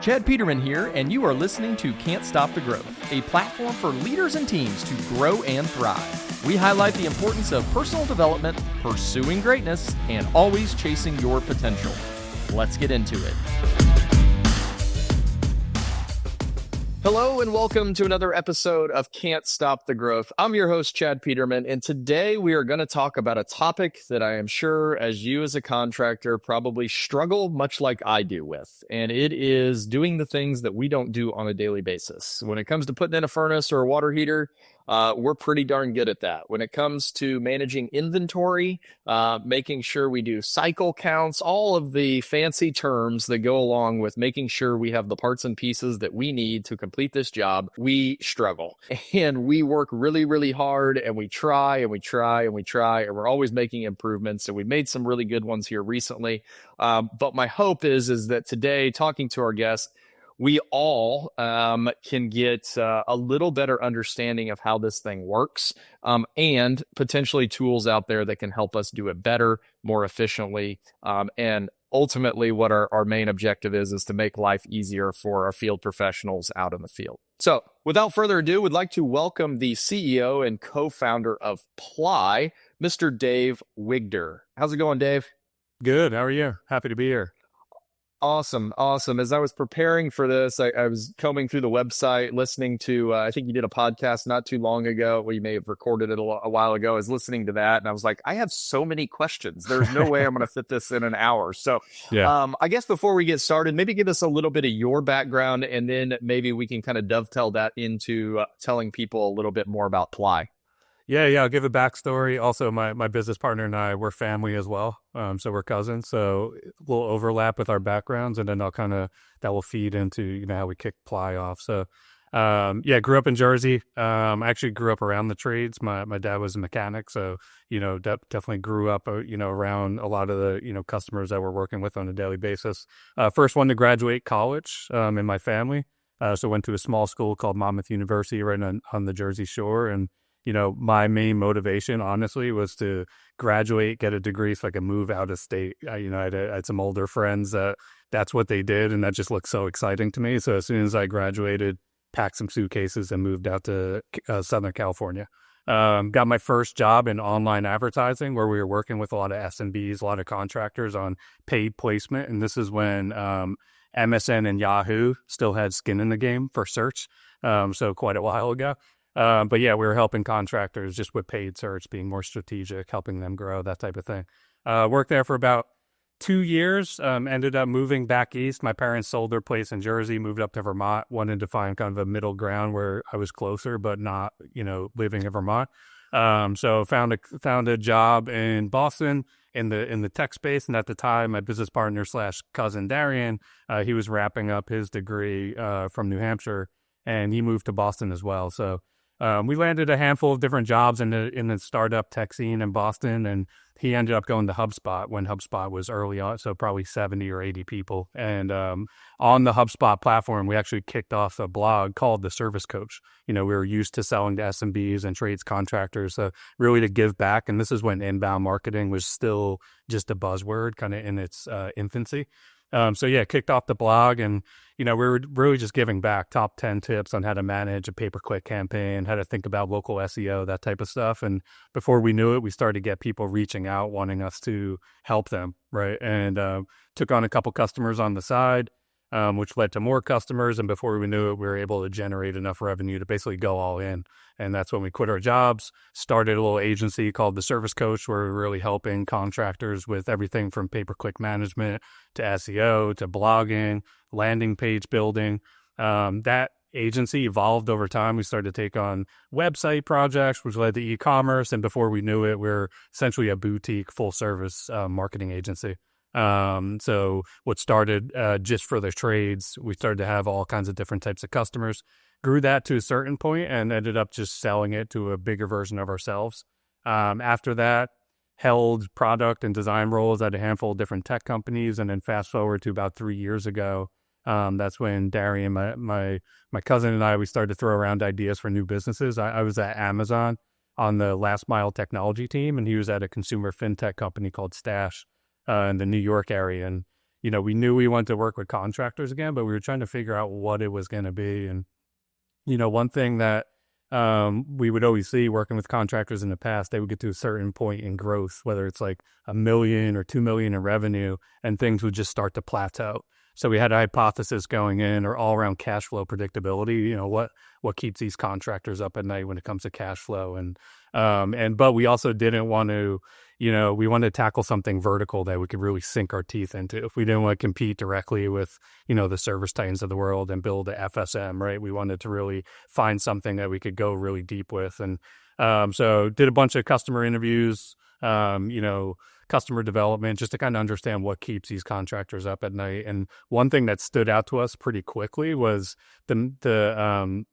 Chad Peterman here, and you are listening to Can't Stop the Growth, a platform for leaders and teams to grow and thrive. We highlight the importance of personal development, pursuing greatness, and always chasing your potential. Let's get into it. Hello and welcome to another episode of Can't Stop the Growth. I'm your host, Chad Peterman, and today we are going to talk about a topic that I am sure as you as a contractor probably struggle much like I do with, and it is doing the things that we don't do on a daily basis. When it comes to putting in a furnace or a water heater, we're pretty darn good at that. When it comes to managing inventory, making sure we do cycle counts, all of the fancy terms that go along with making sure we have the parts and pieces that we need to complete this job, we struggle. And we work really, really hard, and we try and we try and we try, and we're always making improvements. And we made some really good ones here recently. But my hope is that today, talking to our guests, we all can get a little better understanding of how this thing works, and potentially tools out there that can help us do it better, more efficiently, and ultimately what our main objective is to make life easier for our field professionals out in the field. So without further ado, we'd like to welcome the CEO and co-founder of Ply, Mr. Dave Wigder. How's it going, Dave? Good. How are you? Happy to be here. Awesome. As I was preparing for this, I was combing through the website, listening to, I think you did a podcast not too long ago. Well, you may have recorded it a while ago. I was listening to that, and I was like, I have so many questions. There's no way I'm going to fit this in an hour. So I guess before we get started, maybe give us a little bit of your background, and then maybe we can kind of dovetail that into telling people a little bit more about Ply. Yeah. I'll give a backstory. Also, my business partner and I, we're family as well. So we're cousins. So a little overlap with our backgrounds, and then that will feed into, how we kick Ply off. So, grew up in Jersey. I actually grew up around the trades. My dad was a mechanic. So, definitely grew up, around a lot of the, customers that we're working with on a daily basis. First one to graduate college, in my family. So went to a small school called Monmouth University right on the Jersey Shore. And, my main motivation, honestly, was to graduate, get a degree so I could move out of state. I had some older friends that's what they did, and that just looked so exciting to me. So as soon as I graduated, packed some suitcases and moved out to Southern California. Got my first job in online advertising, where we were working with a lot of SMBs, a lot of contractors on paid placement. And this is when MSN and Yahoo still had skin in the game for search, so quite a while ago. But we were helping contractors just with paid search, being more strategic, helping them grow, that type of thing. Worked there for about 2 years, ended up moving back east. My parents sold their place in Jersey, moved up to Vermont, wanted to find kind of a middle ground where I was closer, but not, living in Vermont. So found a job in Boston in the tech space. And at the time, my business partner / cousin Darian, he was wrapping up his degree from New Hampshire, and he moved to Boston as well. So we landed a handful of different jobs in the startup tech scene in Boston, and he ended up going to HubSpot when HubSpot was early on, so probably 70 or 80 people. And on the HubSpot platform, we actually kicked off a blog called The Service Coach. We were used to selling to SMBs and trades contractors, so really to give back. And this is when inbound marketing was still just a buzzword, kind of in its infancy. Kicked off the blog, and, we were really just giving back top 10 tips on how to manage a pay-per-click campaign, how to think about local SEO, that type of stuff. And before we knew it, we started to get people reaching out, wanting us to help them, right? And took on a couple customers on the side, which led to more customers. And before we knew it, we were able to generate enough revenue to basically go all in. And that's when we quit our jobs, started a little agency called The Service Coach, where we're really helping contractors with everything from pay-per-click management to SEO to blogging, landing page building. That agency evolved over time. We started to take on website projects, which led to e-commerce. And before we knew it, we're essentially a boutique full-service marketing agency. So what started just for the trades, we started to have all kinds of different types of customers, grew that to a certain point, and ended up just selling it to a bigger version of ourselves. After that, held product and design roles at a handful of different tech companies. And then fast forward to about 3 years ago, that's when Darian, my cousin, and we started to throw around ideas for new businesses. I was at Amazon on the last mile technology team, and he was at a consumer fintech company called Stash in the New York area. And we knew we wanted to work with contractors again, but we were trying to figure out what it was going to be. And, one thing that we would always see working with contractors in the past, they would get to a certain point in growth, whether it's like $1 million or $2 million in revenue, and things would just start to plateau. So we had a hypothesis going in, or all around cash flow predictability. What keeps these contractors up at night when it comes to cash flow, but we also didn't want to, we wanted to tackle something vertical that we could really sink our teeth into. If we didn't want to compete directly with, the service titans of the world and build a FSM, right? We wanted to really find something that we could go really deep with. And so did a bunch of customer interviews, customer development, just to kind of understand what keeps these contractors up at night. And one thing that stood out to us pretty quickly was the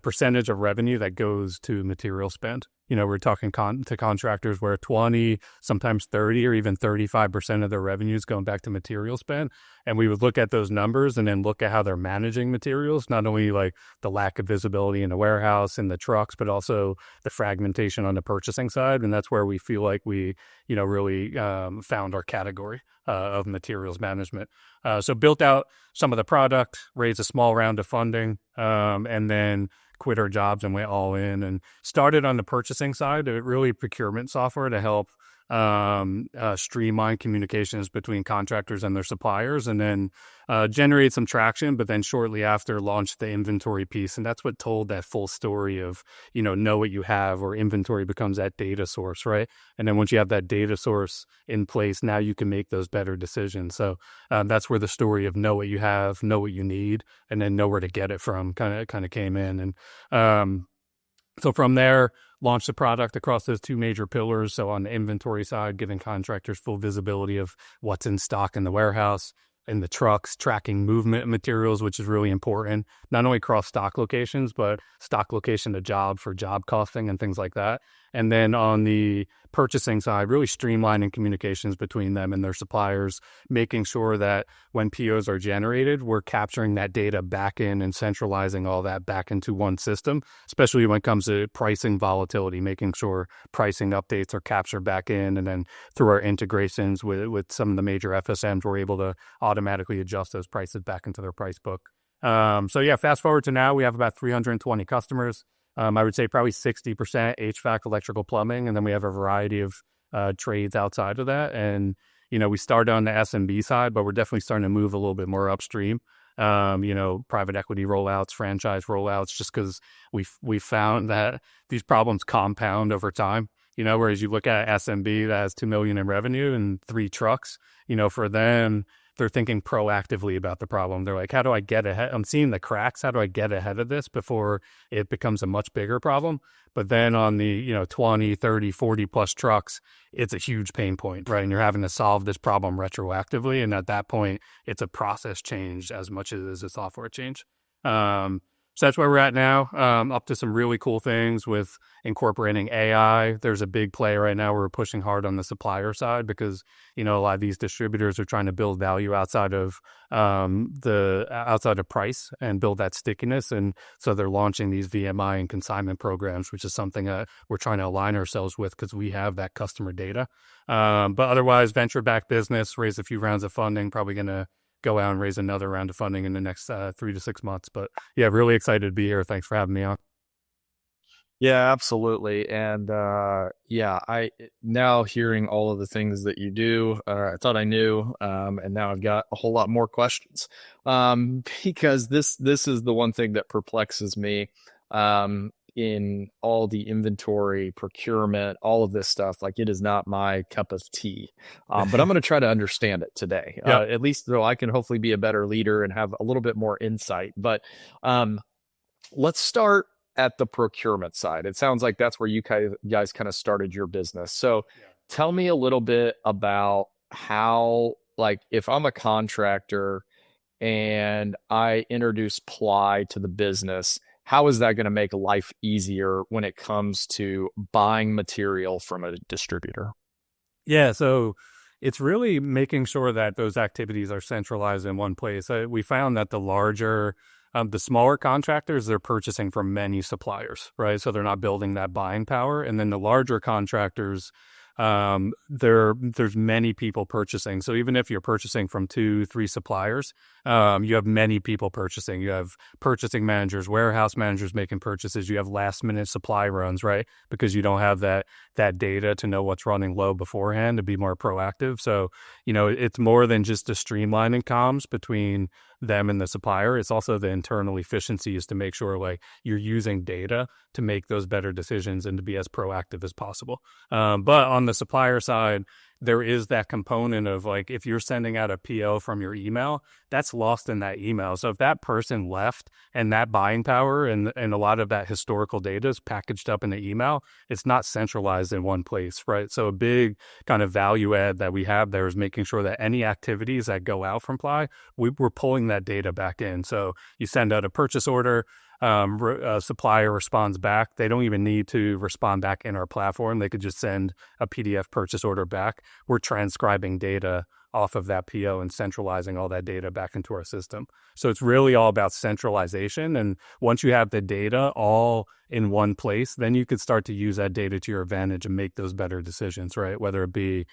percentage of revenue that goes to material spend. We're talking to contractors where 20, sometimes 30, or even 35% of their revenue is going back to material spend. And we would look at those numbers and then look at how they're managing materials, not only like the lack of visibility in the warehouse and the trucks, but also the fragmentation on the purchasing side. And that's where we feel like we, really found our category of materials management. So built out some of the product, raised a small round of funding, and then quit our jobs and went all in and started on the purchasing side, really procurement software to help streamline communications between contractors and their suppliers, and then generate some traction, but then shortly after launched the inventory piece. And that's what told that full story of, know what you have, or inventory becomes that data source, right? And then once you have that data source in place, now you can make those better decisions. So that's where the story of know what you have, know what you need, and then know where to get it from kind of came in. And so from there, launched the product across those two major pillars. So on the inventory side, giving contractors full visibility of what's in stock in the warehouse, in the trucks, tracking movement of materials, which is really important, not only across stock locations, but stock location to job for job costing and things like that. And then on the purchasing side, really streamlining communications between them and their suppliers, making sure that when POs are generated, we're capturing that data back in and centralizing all that back into one system, especially when it comes to pricing volatility, making sure pricing updates are captured back in. And then through our integrations with some of the major FSMs, we're able to automatically adjust those prices back into their price book. Fast forward to now, we have about 320 customers. I would say probably 60% HVAC, electrical, plumbing, and then we have a variety of trades outside of that. And, we started on the SMB side, but we're definitely starting to move a little bit more upstream. Private equity rollouts, franchise rollouts, just because we found that these problems compound over time. Whereas you look at SMB that has $2 million in revenue and 3 trucks, for them, they're thinking proactively about the problem. They're like, how do I get ahead? I'm seeing the cracks. How do I get ahead of this before it becomes a much bigger problem? But then on the, 20, 30, 40 plus trucks, it's a huge pain point, right? And you're having to solve this problem retroactively. And at that point, it's a process change as much as it is a software change. So that's where we're at now, up to some really cool things with incorporating AI. There's a big play right now. We're pushing hard on the supplier side because, a lot of these distributors are trying to build value outside of price and build that stickiness. And so they're launching these VMI and consignment programs, which is something that we're trying to align ourselves with because we have that customer data. But otherwise, venture-backed business, raised a few rounds of funding, probably going to go out and raise another round of funding in the next 3 to 6 months. But yeah, really excited to be here. Thanks for having me on. Yeah, absolutely. And I now hearing all of the things that you do, I thought I knew, and now I've got a whole lot more questions, because this is the one thing that perplexes me, in all the inventory, procurement, all of this stuff. Like, it is not my cup of tea, but I'm going to try to understand it today, at least so I can hopefully be a better leader and have a little bit more insight. But let's start at the procurement side. It sounds like that's where you guys kind of started your business. So tell me a little bit about how, like, if I'm a contractor and I introduce Ply to the business, how is that going to make life easier when it comes to buying material from a distributor? Yeah, so it's really making sure that those activities are centralized in one place. We found that the smaller contractors, they're purchasing from many suppliers, right? So they're not building that buying power. And then the larger contractors, there's many people purchasing. So even if you're purchasing from 2, 3 suppliers, you have many people purchasing. You have purchasing managers, warehouse managers making purchases. You have last minute supply runs, right? Because you don't have that data to know what's running low beforehand to be more proactive. So, it's more than just a streamlining comms between them and the supplier. It's also the internal efficiencies to make sure like you're using data to make those better decisions and to be as proactive as possible. But on the supplier side, there is that component of like, if you're sending out a PO from your email, that's lost in that email. So if that person left and that buying power and a lot of that historical data is packaged up in the email, it's not centralized in one place, right? So a big kind of value add that we have there is making sure that any activities that go out from Ply, we're pulling that data back in. So you send out a purchase order, a supplier responds back. They don't even need to respond back in our platform. They could just send a PDF purchase order back. We're transcribing data off of that PO and centralizing all that data back into our system. So it's really all about centralization. And once you have the data all in one place, then you could start to use that data to your advantage and make those better decisions, right? Whether it be,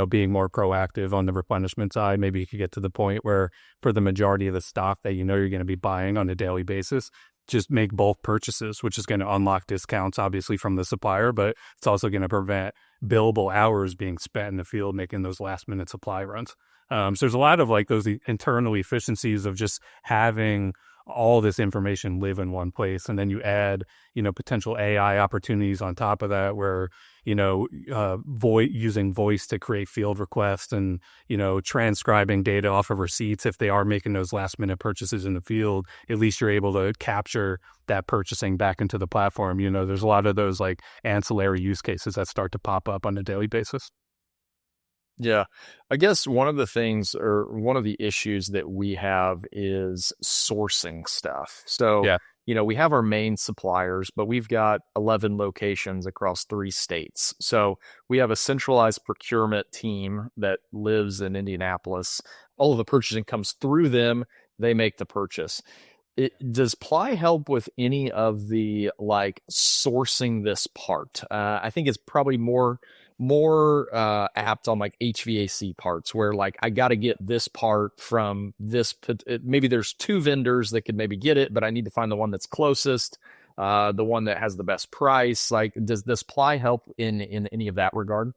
being more proactive on the replenishment side. Maybe you could get to the point where for the majority of the stock that you're going to be buying on a daily basis, just make bulk purchases, which is going to unlock discounts, obviously, from the supplier, but it's also going to prevent billable hours being spent in the field making those last minute supply runs. So there's a lot of like those internal efficiencies of just having all this information live in one place. And then you add, potential AI opportunities on top of that where, using voice to create field requests and, transcribing data off of receipts. If they are making those last minute purchases in the field, at least you're able to capture that purchasing back into the platform. There's a lot of those like ancillary use cases that start to pop up on a daily basis. Yeah. I guess one of the things or one of the issues that we have is sourcing stuff. So, Yeah. we have our main suppliers, but we've got 11 locations across 3 states. So we have a centralized procurement team that lives in Indianapolis. All of the purchasing comes through them. They make the purchase. Does Ply help with any of the like sourcing this part? I think it's probably more apt on like HVAC parts where like I got to get this part from this. Maybe there's 2 vendors that could maybe get it, but I need to find the one that's closest, the one that has the best price. Like, does this Ply help in any of that regard?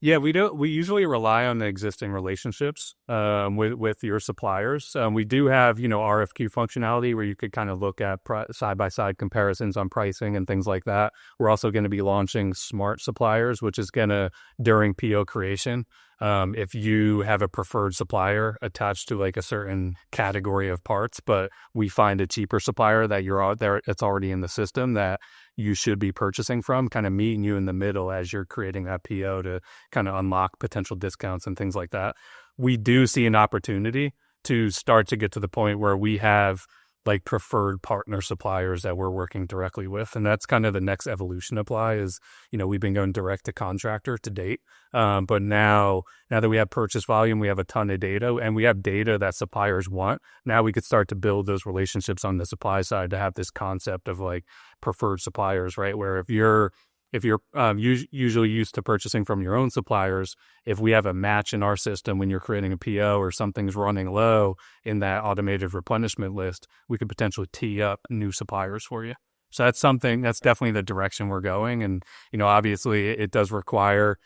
Yeah, we don't. We usually rely on the existing relationships with your suppliers. We do have RFQ functionality where you could kind of look at side by side comparisons on pricing and things like that. We're also going to be launching smart suppliers, which is going to during PO creation. If you have a preferred supplier attached to like a certain category of parts, but we find a cheaper supplier that you're out there, it's already in the system that you should be purchasing from, kind of meeting you in the middle as you're creating that PO to kind of unlock potential discounts and things like that. We do see an opportunity to start to get to the point where we have like preferred partner suppliers that we're working directly with. And that's kind of the next evolution of Ply is, we've been going direct to contractor to date. But now that we have purchase volume, we have a ton of data and we have data that suppliers want. Now we could start to build those relationships on the supply side to have this concept of like preferred suppliers, right? Where if you're usually used to purchasing from your own suppliers, if we have a match in our system when you're creating a PO or something's running low in that automated replenishment list, we could potentially tee up new suppliers for you. So that's definitely the direction we're going. And, obviously it does require,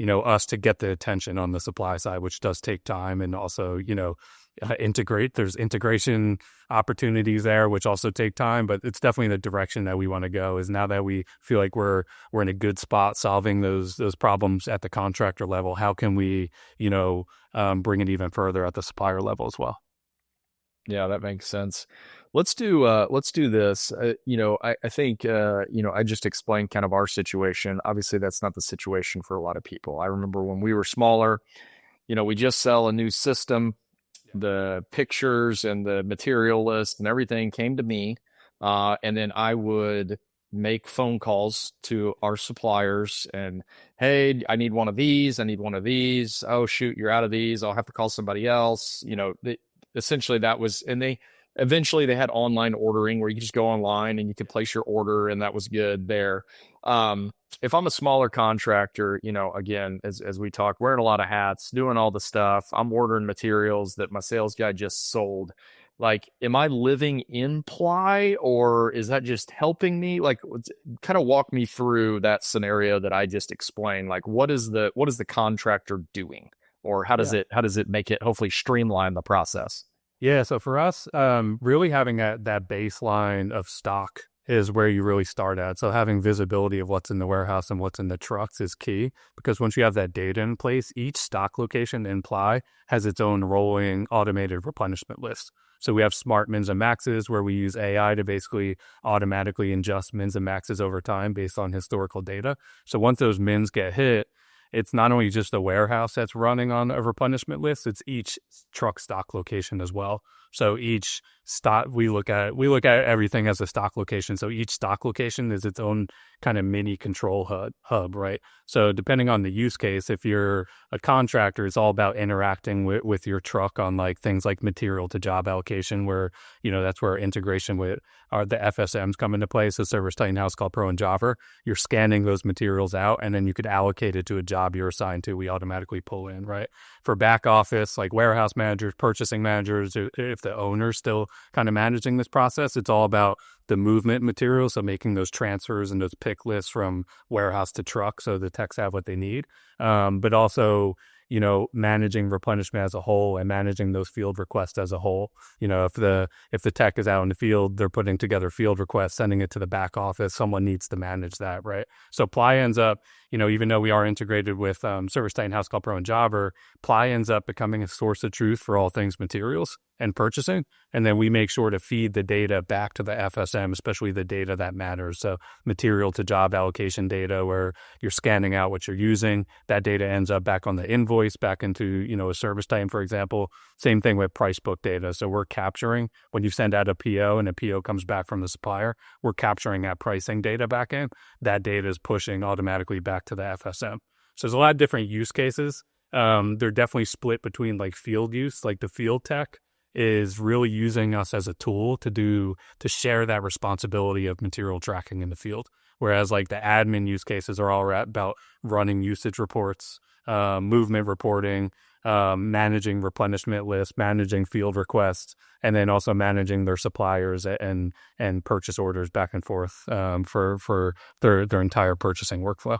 us to get the attention on the supply side, which does take time and also, integrate. There's integration opportunities there, which also take time, but it's definitely the direction that we want to go is now that we feel like we're in a good spot solving those problems at the contractor level. How can we, bring it even further at the supplier level as well? Yeah, that makes sense. Let's do this. I think I just explained kind of our situation. Obviously, that's not the situation for a lot of people. I remember when we were smaller, we just sell a new system. The pictures and the material list and everything came to me. And then I would make phone calls to our suppliers and, hey, I need one of these. I need one of these. Oh, shoot, you're out of these. I'll have to call somebody else. Essentially that was, and eventually they had online ordering where you could just go online and you could place your order and that was good there. if I'm a smaller contractor, again, as we talk, wearing a lot of hats, doing all the stuff, I'm ordering materials that my sales guy just sold. Like, am I living in ply, or is that just helping me? Like, kind of walk me through that scenario that I just explained. Like, what is the contractor doing, or Yeah. how does it make it hopefully streamline the process? Yeah, so for us, really having that baseline of stock is where you really start at. So having visibility of what's in the warehouse and what's in the trucks is key, because once you have that data in place, each stock location in Ply has its own rolling automated replenishment list. So we have smart mins and maxes where we use AI to basically automatically adjust mins and maxes over time based on historical data. So once those mins get hit, it's not only just the warehouse that's running on a replenishment list, it's each truck stock location as well. So each stock, we look at everything as a stock location. So each stock location is its own kind of mini control hub, right? So depending on the use case, if you're a contractor, it's all about interacting with your truck on like things like material to job allocation, where, that's where integration with the FSMs come into play. So Service Titan, House Call Pro, and Jobber, you're scanning those materials out, and then you could allocate it to a job you're assigned to. We automatically pull in, right? For back office, like warehouse managers, purchasing managers, if the owner's still kind of managing this process, it's all about the movement material. So making those transfers and those pick lists from warehouse to truck so the techs have what they need. But also, managing replenishment as a whole and managing those field requests as a whole. If the tech is out in the field, they're putting together field requests, sending it to the back office. Someone needs to manage that, right? So Ply ends up, even though we are integrated with Service Titan, House Call Pro, and Jobber, Ply ends up becoming a source of truth for all things materials and purchasing. And then we make sure to feed the data back to the FSM, especially the data that matters. So material to job allocation data, where you're scanning out what you're using. That data ends up back on the invoice, back into, a service time, for example. Same thing with price book data. So we're capturing, when you send out a PO and a PO comes back from the supplier, we're capturing that pricing data back in. That data is pushing automatically back to the FSM. So there's a lot of different use cases. They're definitely split between like field use, like the field tech is really using us as a tool to share that responsibility of material tracking in the field. Whereas like the admin use cases are all about running usage reports, movement reporting, managing replenishment lists, managing field requests, and then also managing their suppliers and purchase orders back and forth for their entire purchasing workflow.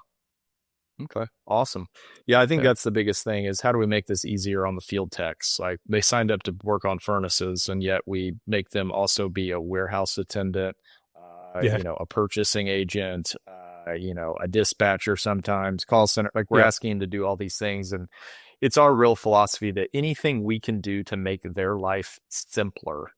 Okay, awesome. Yeah, I think Yeah. that's the biggest thing is how do we make this easier on the field techs? Like they signed up to work on furnaces, and yet we make them also be a warehouse attendant, Yeah. a purchasing agent, a dispatcher sometimes, call center. Like we're Yeah. asking to do all these things, and it's our real philosophy that anything we can do to make their life simpler,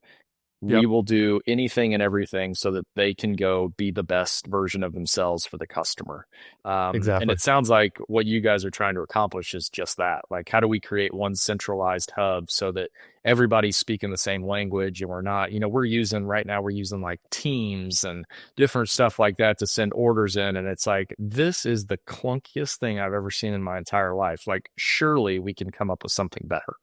we Yep. will do anything and everything so that they can go be the best version of themselves for the customer. And Exactly. it sounds like what you guys are trying to accomplish is just that. Like, how do we create one centralized hub so that everybody's speaking the same language, and we're not, we're using like Teams and different stuff like that to send orders in. And it's like, this is the clunkiest thing I've ever seen in my entire life. Like, surely we can come up with something better.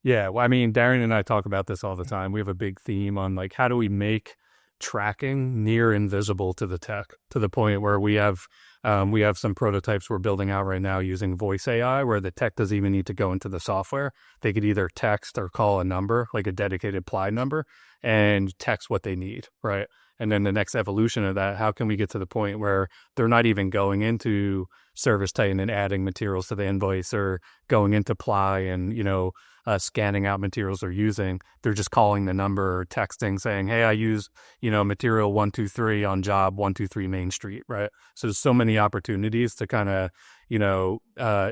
Yeah, well, I mean, Darren and I talk about this all the time. We have a big theme on like how do we make tracking near invisible to the tech, to the point where we have some prototypes we're building out right now using voice AI, where the tech doesn't even need to go into the software. They could either text or call a number, like a dedicated Ply number, and text what they need, right? And then the next evolution of that, how can we get to the point where they're not even going into Service Titan and adding materials to the invoice, or going into Ply and, scanning out materials they're using. They're just calling the number or texting saying, hey, I use, material 123 on job 123 Main Street, right? So there's so many opportunities to kind of,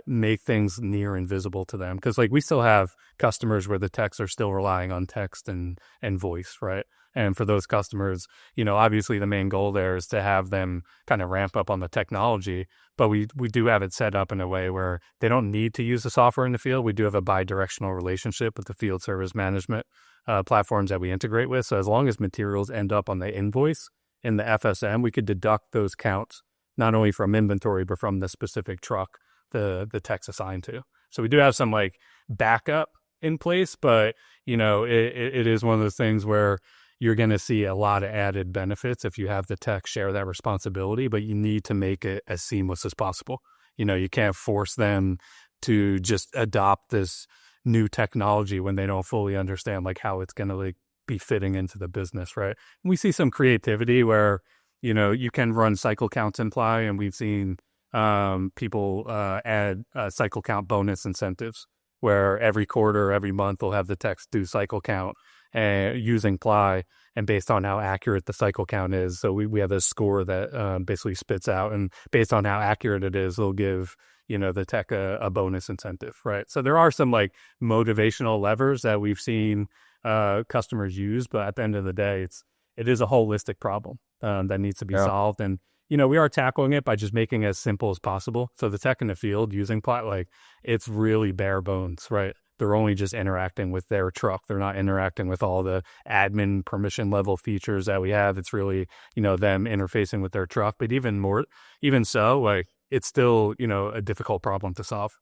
make things near invisible to them. Because like we still have customers where the techs are still relying on text and voice, right? And for those customers, obviously the main goal there is to have them kind of ramp up on the technology, but we do have it set up in a way where they don't need to use the software in the field. We do have a bi-directional relationship with the field service management platforms that we integrate with. So as long as materials end up on the invoice in the FSM, we could deduct those counts, not only from inventory, but from the specific truck the tech's assigned to. So we do have some like backup in place, but it is one of those things where you're going to see a lot of added benefits if you have the tech share that responsibility, but you need to make it as seamless as possible. You can't force them to just adopt this new technology when they don't fully understand like how it's going to like be fitting into the business, right? And we see some creativity where, you can run cycle counts in Ply, and we've seen people add cycle count bonus incentives where every quarter, every month, they'll have the techs do cycle count using Ply, and based on how accurate the cycle count is. So we have a score that basically spits out, and based on how accurate it is, they'll give the tech a bonus incentive, right? So there are some like motivational levers that we've seen customers use, but at the end of the day, it is a holistic problem that needs to be solved. And we are tackling it by just making it as simple as possible. So the tech in the field using Ply, like it's really bare bones, right? They're only just interacting with their truck. They're not interacting with all the admin permission level features that we have. It's really, them interfacing with their truck. But even so, like it's still, a difficult problem to solve.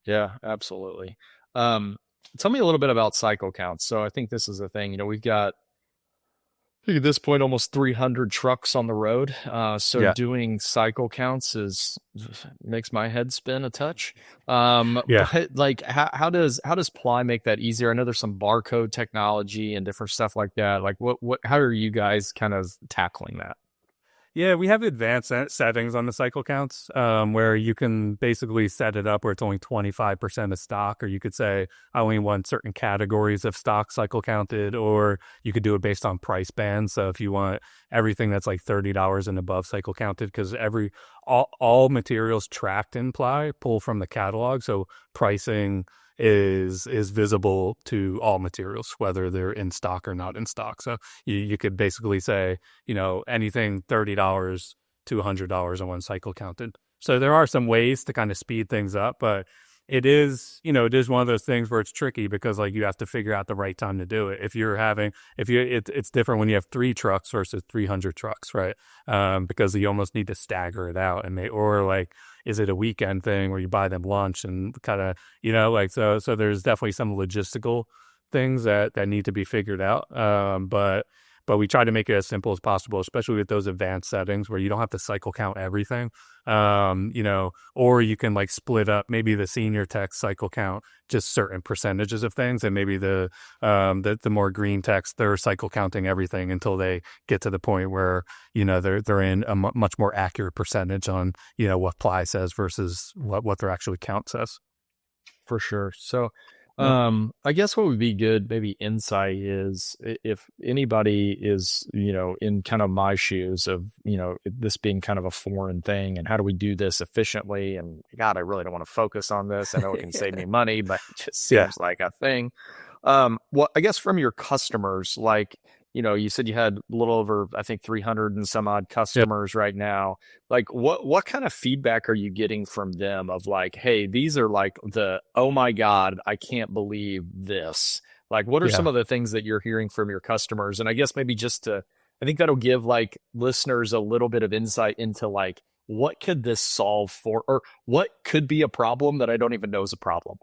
Yeah, absolutely. Tell me a little bit about cycle counts. So I think this is a thing, we've got, I think at this point, almost 300 trucks on the road. So doing cycle counts makes my head spin a touch. But like, how does Ply make that easier? I know there's some barcode technology and different stuff like that. Like, how are you guys kind of tackling that? Yeah, we have advanced settings on the cycle counts where you can basically set it up where it's only 25% of stock, or you could say I only want certain categories of stock cycle counted, or you could do it based on price bands. So if you want everything that's like $30 and above cycle counted, because all materials tracked in Ply pull from the catalog, so pricing is visible to all materials, whether they're in stock or not in stock. So you could basically say, anything $30 to $100 on one cycle counted. So there are some ways to kind of speed things up, but it is one of those things where it's tricky because like you have to figure out the right time to do it. It's different when you have 3 trucks versus 300 trucks, right? Because you almost need to stagger it out, or like, is it a weekend thing where you buy them lunch and kind of, so there's definitely some logistical things that need to be figured out. But we try to make it as simple as possible, especially with those advanced settings where you don't have to cycle count everything. Or you can like split up maybe the senior tech cycle count just certain percentages of things, and maybe the more green techs, they're cycle counting everything until they get to the point where they're in a much more accurate percentage on what Ply says versus what their actual count says. For sure. So I guess what would be good, maybe insight, is if anybody is, in kind of my shoes of, this being kind of a foreign thing, and how do we do this efficiently? And God, I really don't want to focus on this. I know it can save me money, but it just seems like a thing. Well, I guess from your customers, like, you said you had a little over, I think, 300 and some odd customers right now. Like, what kind of feedback are you getting from them of like, hey, these are like oh my God, I can't believe this. Like, what are some of the things that you're hearing from your customers? And I guess maybe I think that'll give like listeners a little bit of insight into like, what could this solve for, or what could be a problem that I don't even know is a problem?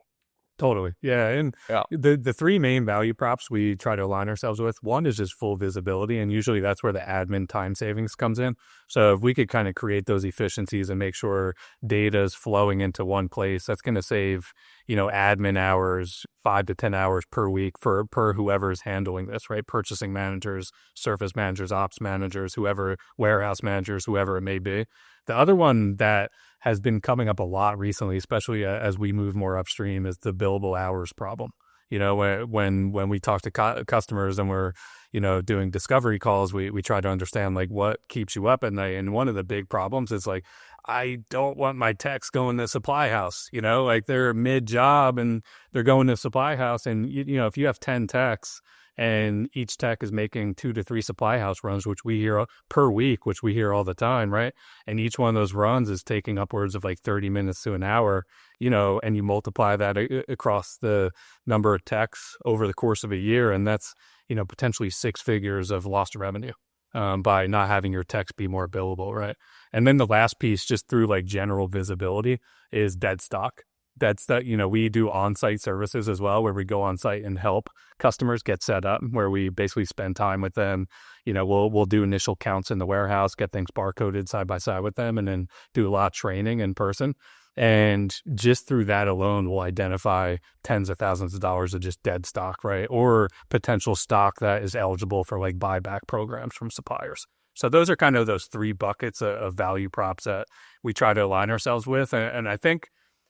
Totally. Yeah. And the 3 main value props we try to align ourselves with, one is just full visibility. And usually that's where the admin time savings comes in. So if we could kind of create those efficiencies and make sure data is flowing into one place, that's going to save, admin hours, 5 to 10 hours per week per whoever is handling this, right? Purchasing managers, service managers, ops managers, whoever, warehouse managers, whoever it may be. The other one that has been coming up a lot recently, especially as we move more upstream, is the billable hours problem. When we talk to customers and we're, doing discovery calls, we try to understand like what keeps you up at night. And one of the big problems is like, I don't want my techs going to supply house, like they're mid job and they're going to supply house. And, if you have 10 techs, and each tech is making 2 to 3 supply house runs, which we hear per week, which we hear all the time, right? And each one of those runs is taking upwards of like 30 minutes to an hour, and you multiply that across the number of techs over the course of a year. And that's, potentially 6 figures of lost revenue by not having your techs be more billable, right? And then the last piece, just through like general visibility, is dead stock. that's that, we do on-site services as well, where we go on site and help customers get set up, where we basically spend time with them. We'll do initial counts in the warehouse, get things barcoded side by side with them, and then do a lot of training in person. And just through that alone, we'll identify tens of thousands of dollars of just dead stock, right? Or potential stock that is eligible for like buyback programs from suppliers. So those are kind of those three buckets of value props that we try to align ourselves with. And I think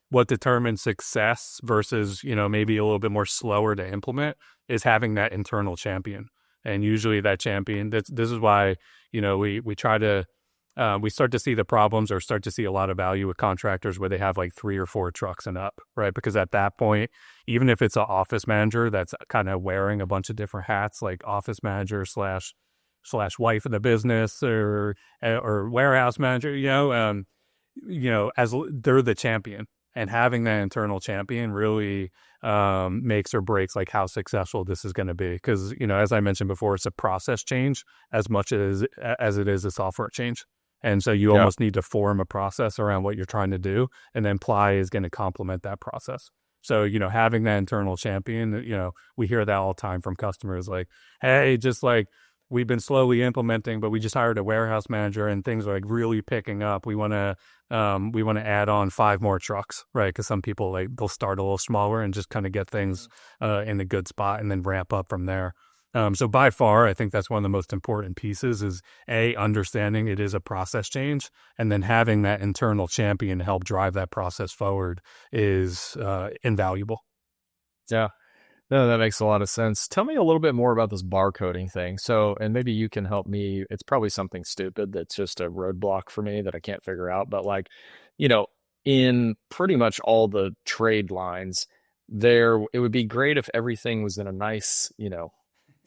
what determines success versus, maybe a little bit more slower to implement is having that internal champion. And usually that champion, this is why, we try to, we start to see the problems or start to see a lot of value with contractors where they have like 3 or 4 trucks and up, right? Because at that point, even if it's an office manager that's kind of wearing a bunch of different hats, like office manager slash wife of the business or warehouse manager, as they're the champion. And having that internal champion really makes or breaks like how successful this is going to be. Because, as I mentioned before, it's a process change as much as it is a software change. And so you almost need to form a process around what you're trying to do. And then Ply is going to complement that process. So, having that internal champion, we hear that all the time from customers like, hey, just like, we've been slowly implementing, but we just hired a warehouse manager and things are like really picking up. We want to add on 5 more trucks, right? Because some people they'll start a little smaller and just kind of get things in a good spot and then ramp up from there. So by far, I think that's one of the most important pieces is understanding it is a process change, and then having that internal champion to help drive that process forward is invaluable. Yeah. No, that makes a lot of sense. Tell me a little bit more about this barcoding thing. So, and maybe you can help me. It's probably something stupid that's just a roadblock for me that I can't figure out. But in pretty much all the trade lines, it would be great if everything was in a nice,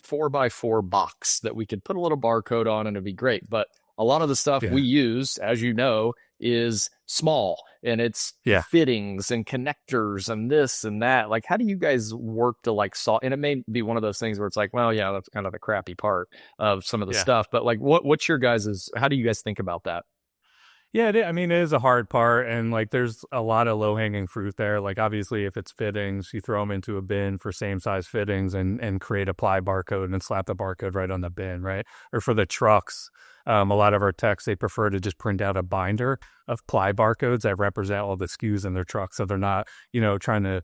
4x4 box that we could put a little barcode on and it'd be great. But a lot of the stuff we use, as you know, is small and it's fittings and connectors and this and that. Like, how do you guys work to solve? And it may be one of those things where it's like, well, yeah, that's kind of the crappy part of some of the stuff. But what's your how do you guys think about that? Yeah, it is a hard part, and there's a lot of low-hanging fruit there. Like, obviously, if it's fittings, you throw them into a bin for same-size fittings and create a Ply barcode and slap the barcode right on the bin, right? Or for the trucks, a lot of our techs, they prefer to just print out a binder of Ply barcodes that represent all the SKUs in their truck, so they're not, trying to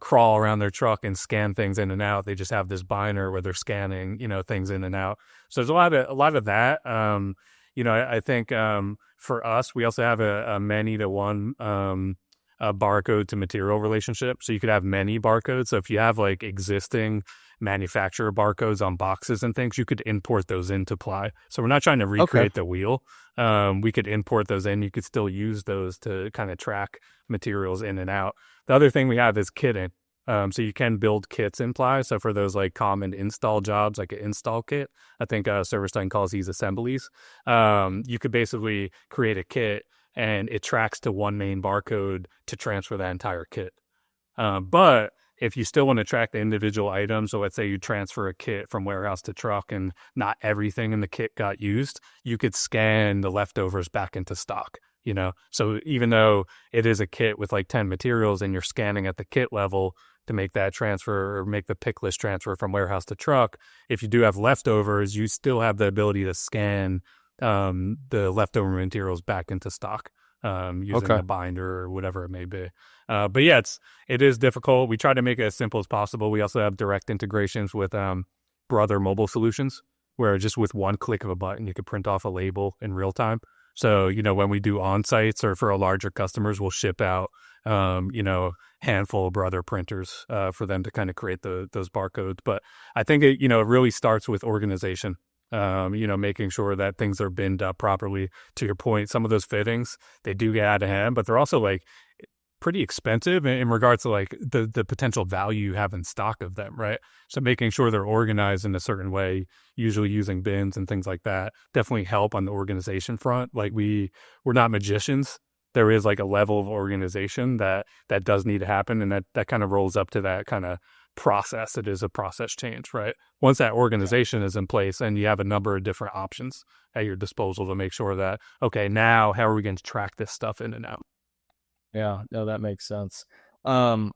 crawl around their truck and scan things in and out. They just have this binder where they're scanning, things in and out. So there's a lot of that. I think for us, we also have a many to one a barcode to material relationship. So you could have many barcodes. So if you have existing manufacturer barcodes on boxes and things, you could import those into Ply. So we're not trying to recreate the wheel. We could import those in. You could still use those to kind of track materials in and out. The other thing we have is kitting. So you can build kits in Ply. So for those common install jobs, like an install kit, I think ServiceTitan calls these assemblies. You could basically create a kit and it tracks to one main barcode to transfer that entire kit. But if you still want to track the individual items, so let's say you transfer a kit from warehouse to truck and not everything in the kit got used, you could scan the leftovers back into stock. So even though it is a kit with 10 materials and you're scanning at the kit level to make that transfer or make the pick list transfer from warehouse to truck, if you do have leftovers, you still have the ability to scan the leftover materials back into stock using the binder or whatever it may be. But yeah, it is difficult. We try to make it as simple as possible. We also have direct integrations with Brother Mobile Solutions, where just with one click of a button, you could print off a label in real time. So, when we do on-sites or for our larger customers, we'll ship out, handful of Brother printers for them to kind of create those barcodes. But I think it really starts with organization, making sure that things are binned up properly. To your point, some of those fittings, they do get out of hand, but they're also pretty expensive in regards to the potential value you have in stock of them, right? So making sure they're organized in a certain way, usually using bins and things like that, definitely help on the organization front. We're not magicians. There is a level of organization that does need to happen, and that kind of rolls up to that kind of process. It is a process change, right? Once that organization is in place and you have a number of different options at your disposal to make sure that, okay, now how are we going to track this stuff in and out? Yeah, no, that makes sense. Um,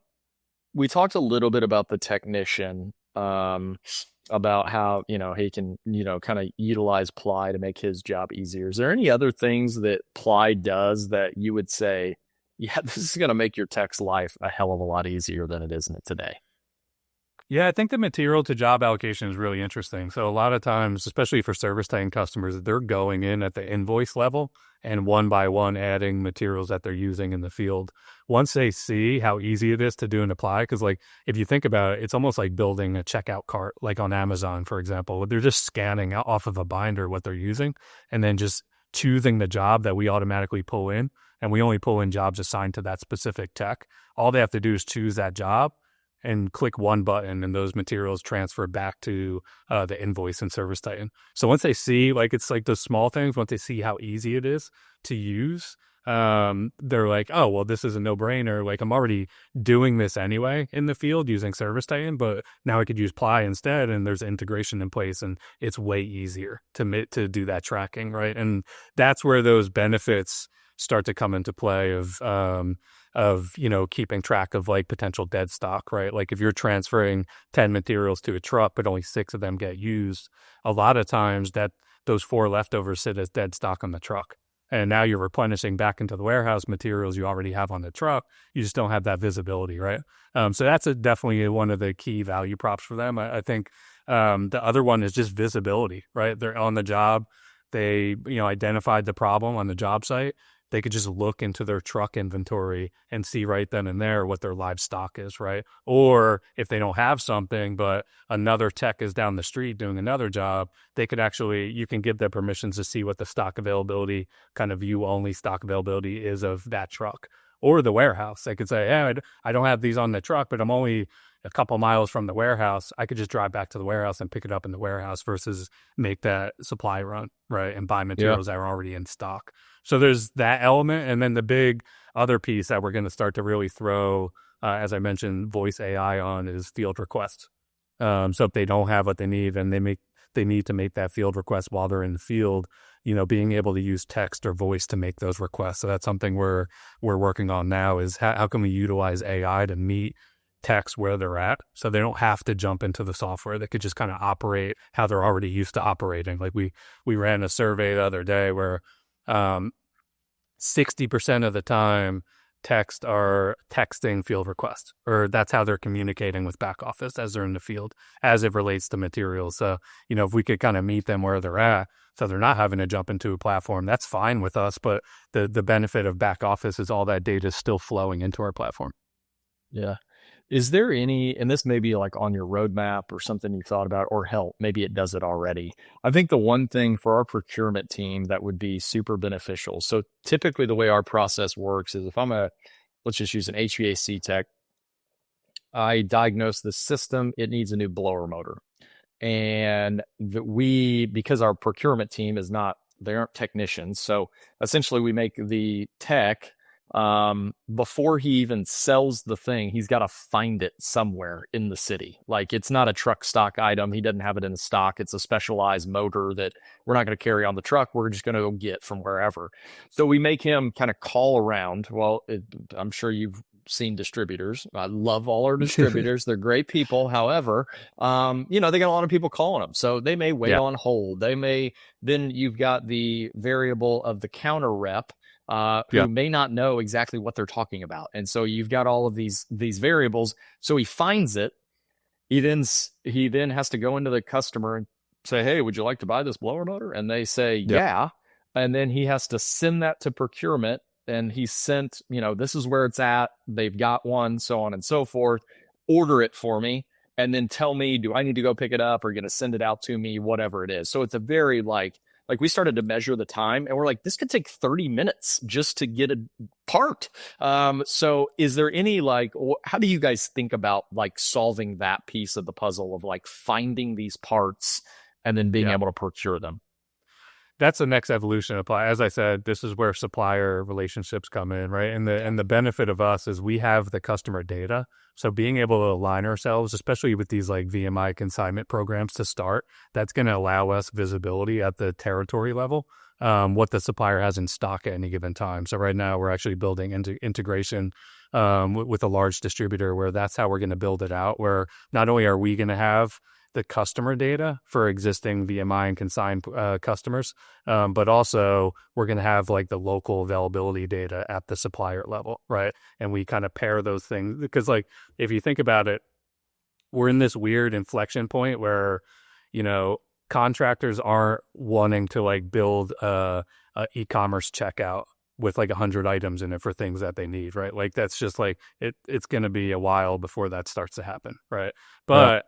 we talked a little bit about the technician, about how, he can, kind of utilize Ply to make his job easier. Is there any other things that Ply does that you would say, yeah, this is going to make your tech's life a hell of a lot easier than it is in it today? Yeah, I think the material to job allocation is really interesting. So a lot of times, especially for service tying customers, they're going in at the invoice level and one by one adding materials that they're using in the field. Once they see how easy it is to do and apply, because like if you think about it, it's almost like building a checkout cart, like on Amazon, for example. They're just scanning off of a binder what they're using and then just choosing the job that we automatically pull in. And we only pull in jobs assigned to that specific tech. All they have to do is choose that job and click one button and those materials transfer back to the invoice and service titan. So once they see, like, it's like those small things, once they see how easy it is to use, they're like, oh, well, this is a no brainer. Like I'm already doing this anyway in the field using service titan, but now I could use Ply instead. And there's integration in place and it's way easier to do that tracking. Right. And that's where those benefits start to come into play of keeping track of like potential dead stock, right? Like if you're transferring 10 materials to a truck but only 6 of them get used, a lot of times that those 4 leftovers sit as dead stock on the truck, and now you're replenishing back into the warehouse materials you already have on the truck. You just don't have that visibility, right? So that's definitely one of the key value props for them. I think the other one is just visibility, right? They're on the job, they identified the problem on the job site. They could just look into their truck inventory and see right then and there what their live stock is, right? Or if they don't have something, but another tech is down the street doing another job, they could actually, you can give them permissions to see what the stock availability, kind of view only stock availability is of that truck. Or the warehouse. They could say, yeah, I don't have these on the truck, but I'm only a couple miles from the warehouse. I could just drive back to the warehouse and pick it up in the warehouse versus make that supply run, right? And buy Yeah. materials that are already in stock. So there's that element. And then the big other piece that we're going to start to really throw, as I mentioned, voice AI on is field requests. So if they don't have what they need and they need to make that field request while they're in the field, being able to use text or voice to make those requests. So that's something we're working on now is how can we utilize AI to meet techs where they're at so they don't have to jump into the software. They could just kind of operate how they're already used to operating. Like we ran a survey the other day where 60% of the time text are texting field requests, or that's how they're communicating with back office as they're in the field as it relates to materials. So, if we could kind of meet them where they're at, so they're not having to jump into a platform, that's fine with us. But the benefit of back office is all that data is still flowing into our platform. Yeah. Is there any, and this may be like on your roadmap or something you thought about, or hell, maybe it does it already. I think the one thing for our procurement team that would be super beneficial. So typically the way our process works is if let's just use an HVAC tech, I diagnose the system, it needs a new blower motor. And because our procurement team they aren't technicians. So essentially we make the tech, before he even sells the thing, he's got to find it somewhere in the city. Like it's not a truck stock item. He doesn't have it in stock. It's a specialized motor that we're not going to carry on the truck. We're just going to go get from wherever. So we make him kind of call around. Well, I'm sure you've seen distributors. I love all our distributors. They're great people. However, they got a lot of people calling them. So they may wait on hold. Then you've got the variable of the counter rep, who may not know exactly what they're talking about. And so you've got all of these variables. So he finds it. He then has to go into the customer and say, hey, would you like to buy this blower motor? And they say, yeah. And then he has to send that to procurement. And he sent, this is where it's at. They've got one, so on and so forth. Order it for me. And then tell me, do I need to go pick it up or going to send it out to me, whatever it is. So it's a very like we started to measure the time and we're like, this could take 30 minutes just to get a part. So is there any how do you guys think about like solving that piece of the puzzle of like finding these parts and then being able to procure them? that's the next evolution of apply. As I said, this is where supplier relationships come in, right? And the benefit of us is we have the customer data. So being able to align ourselves, especially with these like VMI consignment programs to start, that's going to allow us visibility at the territory level, what the supplier has in stock at any given time. So right now we're actually building into integration with a large distributor where that's how we're going to build it out, where not only are we going to have the customer data for existing VMI and consign customers, but also we're going to have like the local availability data at the supplier level, right? And we kind of pair those things because, like, if you think about it, we're in this weird inflection point where, contractors aren't wanting to like build a e-commerce checkout with like 100 items in it for things that they need, right? Like that's just like it's going to be a while before that starts to happen, right? But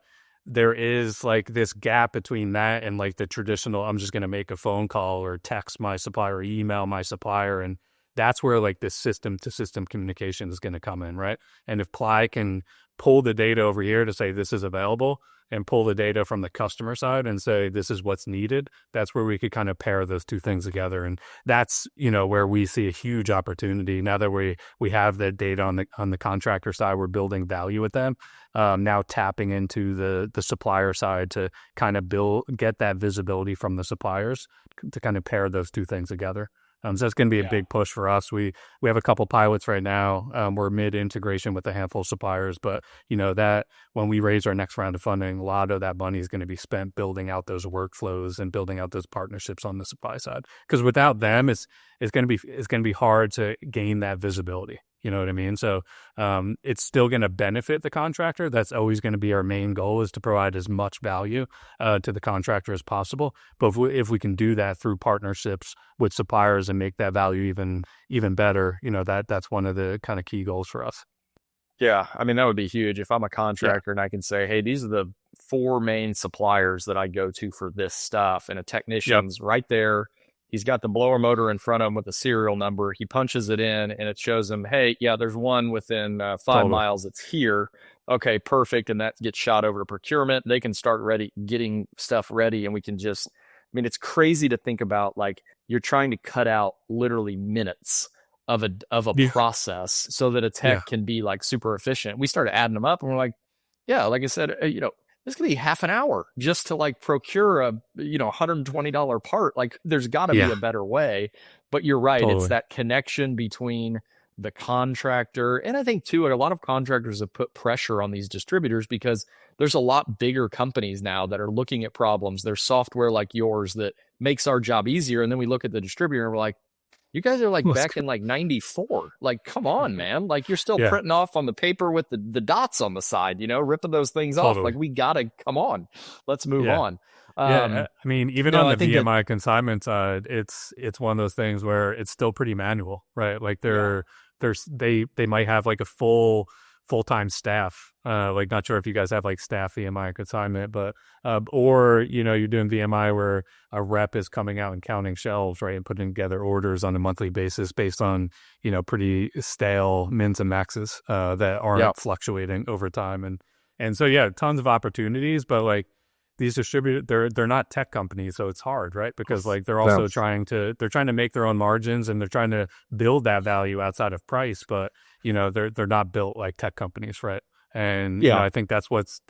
there is like this gap between that and like the traditional, I'm just going to make a phone call or text my supplier or email my supplier. And that's where like this system to system communication is going to come in, right? And if Ply can pull the data over here to say this is available and pull the data from the customer side and say this is what's needed, that's where we could kind of pair those two things together. And that's, where we see a huge opportunity now that we have the data on the contractor side, we're building value with them. Now tapping into the supplier side to kind of get that visibility from the suppliers to kind of pair those two things together. So that's going to be a big push for us. We have a couple pilots right now. We're mid integration with a handful of suppliers, but that when we raise our next round of funding, a lot of that money is going to be spent building out those workflows and building out those partnerships on the supply side. Because without them, it's going to be hard to gain that visibility. You know what I mean? So it's still going to benefit the contractor. That's always going to be our main goal, is to provide as much value to the contractor as possible. But if we can do that through partnerships with suppliers and make that value even better, that's one of the kind of key goals for us. Yeah, I mean, that would be huge. If I'm a contractor and I can say, hey, these are the 4 main suppliers that I go to for this stuff, and a technician's right there. He's got the blower motor in front of him with a serial number. He punches it in and it shows him, hey, yeah, there's one within 5 miles. It's here. Okay, perfect. And that gets shot over to procurement. They can start getting stuff ready. And we can it's crazy to think about, like, you're trying to cut out literally minutes of a process so that a tech can be like super efficient. We started adding them up and we're like, yeah, like I said, this could be half an hour just to like procure a $120 part. Like, there's got to be a better way. But you're right. Totally. It's that connection between the contractor. And I think too, a lot of contractors have put pressure on these distributors because there's a lot bigger companies now that are looking at problems. There's software like yours that makes our job easier. And then we look at the distributor and we're like, you guys are like back in like 94. Like, come on, man. Like, you're still printing off on the paper with the dots on the side, ripping those things off. Like, we got to, come on, let's move on. I mean, even on the VMI consignment side, it's one of those things where it's still pretty manual, right? Like they might have like a full-time staff. Like, not sure if you guys have like staff VMI consignment, but or you're doing VMI where a rep is coming out and counting shelves, right, and putting together orders on a monthly basis based on pretty stale mins and maxes that aren't fluctuating over time, and so tons of opportunities, but like these distributors, they're not tech companies, so it's hard, right? Because like they're also trying to make their own margins and they're trying to build that value outside of price, but they're not built like tech companies, right? And I think that's what's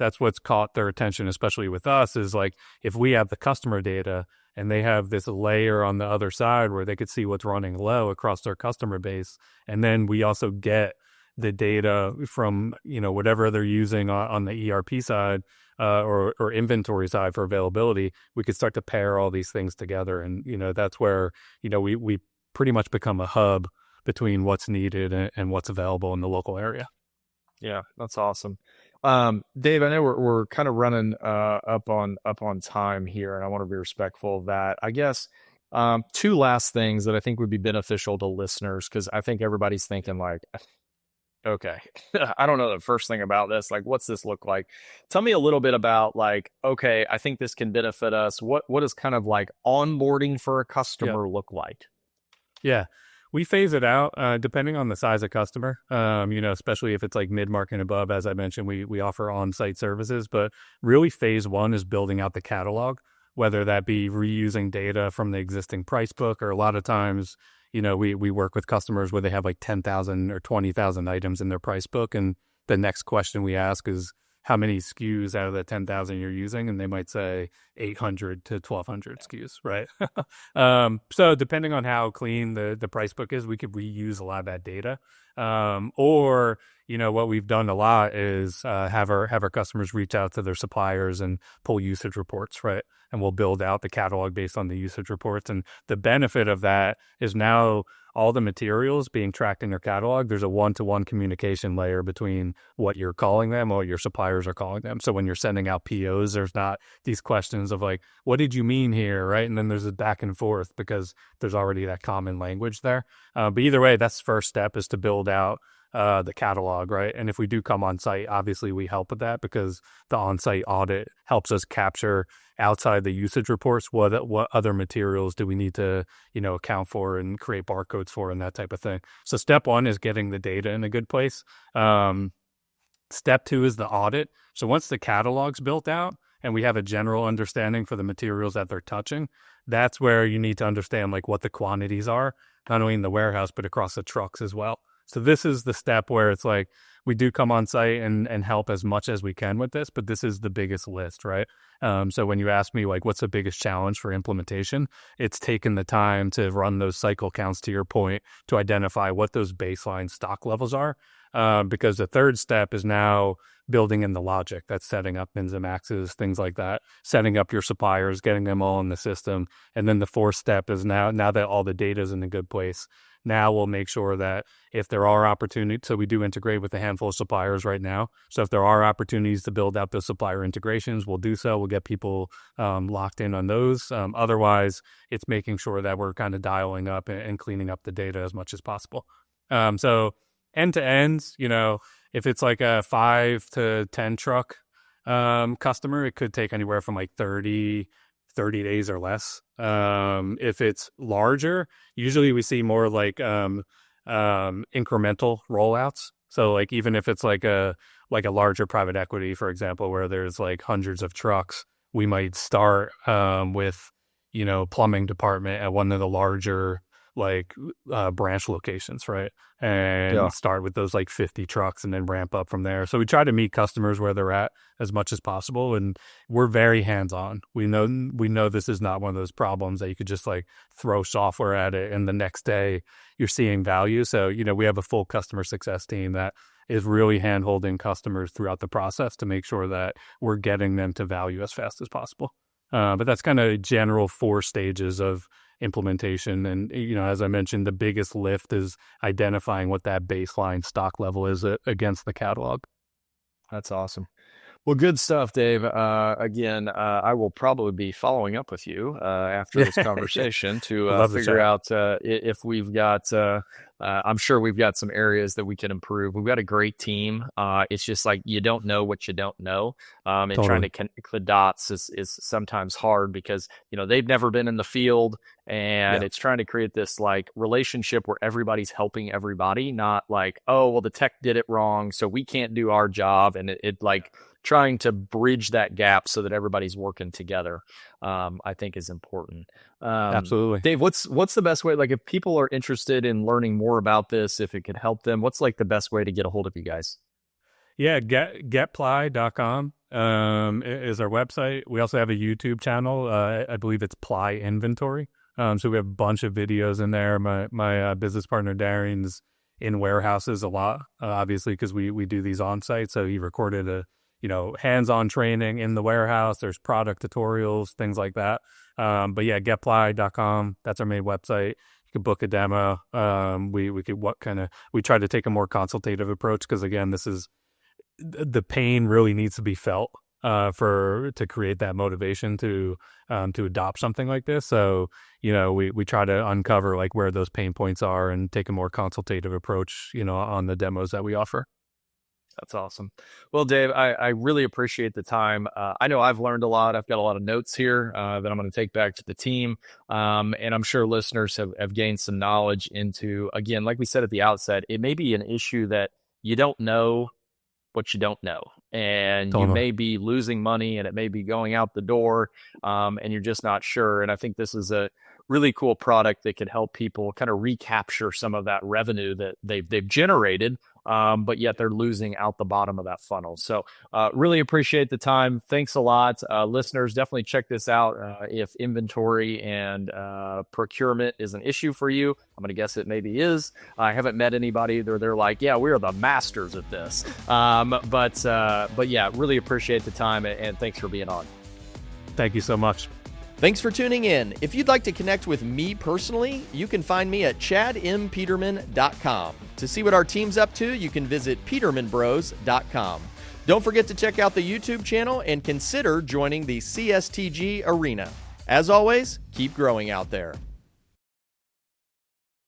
caught their attention, especially with us, is like if we have the customer data and they have this layer on the other side where they could see what's running low across their customer base, and then we also get the data from whatever they're using on the ERP side or inventory side for availability, we could start to pair all these things together, and that's where we pretty much become a hub between what's needed and what's available in the local area. Yeah, that's awesome. Dave, I know we're kind of running up on time here, and I want to be respectful of that. I guess 2 last things that I think would be beneficial to listeners, because I think everybody's thinking like, okay, I don't know the first thing about this. Like, what's this look like? Tell me a little bit about like, okay, I think this can benefit us. What does kind of like onboarding for a customer look like? Yeah. We phase it out depending on the size of customer, especially if it's like mid-market and above. As I mentioned, we offer on-site services, but really phase 1 is building out the catalog. whether that be reusing data from the existing price book, or a lot of times, we work with customers where they have like 10,000 or 20,000 items in their price book. And the next question we ask is, how many SKUs out of the 10,000 you're using? And they might say 800 to 1,200 SKUs, right? So depending on how clean the price book is, we could reuse a lot of that data. Or, what we've done a lot is have our customers reach out to their suppliers and pull usage reports, right? And we'll build out the catalog based on the usage reports. And the benefit of that is now all the materials being tracked in your catalog, there's a one-to-one communication layer between what you're calling them or what your suppliers are calling them. So when you're sending out POs, there's not these questions of like, what did you mean here, right? And then there's a back and forth because there's already that common language there. But either way, that's the first step, is to build out the catalog, right? And if we do come on site, obviously we help with that, because the on-site audit helps us capture outside the usage reports what other materials do we need to account for and create barcodes for and that type of thing. So step one is getting the data in a good place. Step two is the audit. So once the catalog's built out and we have a general understanding for the materials that they're touching, that's where you need to understand like what the quantities are, not only in the warehouse but across the trucks as well. So this is the step where it's like we do come on site and help as much as we can with this, but this is the biggest list, right? So when you ask me like what's the biggest challenge for implementation, it's taking the time to run those cycle counts, to your point, to identify what those baseline stock levels are. Because the third step is now building in the logic. That's setting up mins and maxes, things like that, setting up your suppliers, getting them all in the system. And then the fourth step is now that all the data is in a good place, now we'll make sure that if there are opportunities, so we do integrate with a handful of suppliers right now. So if there are opportunities to build out those supplier integrations, we'll do so. We'll get people locked in on those. Otherwise, it's making sure that we're kind of dialing up and cleaning up the data as much as possible. So end to end, if it's like a 5 to 10 truck customer, it could take anywhere from like 30 days or less. If it's larger, usually we see more like incremental rollouts. So like even if it's like a larger private equity, for example, where there's like hundreds of trucks, we might start with plumbing department at one of the larger branch locations, right? And start with those like 50 trucks and then ramp up from there. So we try to meet customers where they're at as much as possible, and we're very hands-on. We know this is not one of those problems that you could just like throw software at it and the next day you're seeing value. So we have a full customer success team that is really hand-holding customers throughout the process to make sure that we're getting them to value as fast as possible. But that's kind of general 4 stages of implementation. And, as I mentioned, the biggest lift is identifying what that baseline stock level is against the catalog. That's awesome. Well, good stuff, Dave. Again, I will probably be following up with you after this conversation to figure out if we've got, I'm sure we've got some areas that we can improve. We've got a great team. It's just like you don't know what you don't know. And Totally. trying to connect the dots is sometimes hard because, they've never been in the field, and it's trying to create this like relationship where everybody's helping everybody, not like, oh, well, the tech did it wrong, so we can't do our job. And it like trying to bridge that gap so that everybody's working together, I think is important. Absolutely. Dave, what's the best way? Like if people are interested in learning more about this, if it could help them, what's like the best way to get a hold of you guys? Yeah, getply.com is our website. We also have a YouTube channel. I believe it's Ply Inventory. So we have a bunch of videos in there. My business partner Darian's in warehouses a lot, obviously, because we do these on site. So he recorded a hands-on training in the warehouse. There's product tutorials, things like that. But yeah, getply.com. That's our main website. You could book a demo. We try to take a more consultative approach because again, this is the pain really needs to be felt to create that motivation to adopt something like this. So we try to uncover like where those pain points are and take a more consultative approach on the demos that we offer. That's awesome. Well, Dave, I really appreciate the time. I know I've learned a lot. I've got a lot of notes here that I'm going to take back to the team. And I'm sure listeners have gained some knowledge into, again, like we said at the outset, it may be an issue that you don't know what you don't know. And you Totally. may be losing money and it may be going out the door, and you're just not sure. And I think this is a really cool product that could help people kind of recapture some of that revenue that they've generated, but yet they're losing out the bottom of that funnel. So really appreciate the time. Thanks a lot. Listeners, definitely check this out. If inventory and procurement is an issue for you, I'm going to guess it maybe is. I haven't met anybody where they're like, yeah, we're the masters at this. But yeah, really appreciate the time, and thanks for being on. Thank you so much. Thanks for tuning in. If you'd like to connect with me personally, you can find me at chadmpeterman.com. To see what our team's up to, you can visit petermanbros.com. Don't forget to check out the YouTube channel and consider joining the CSTG arena. As always, keep growing out there.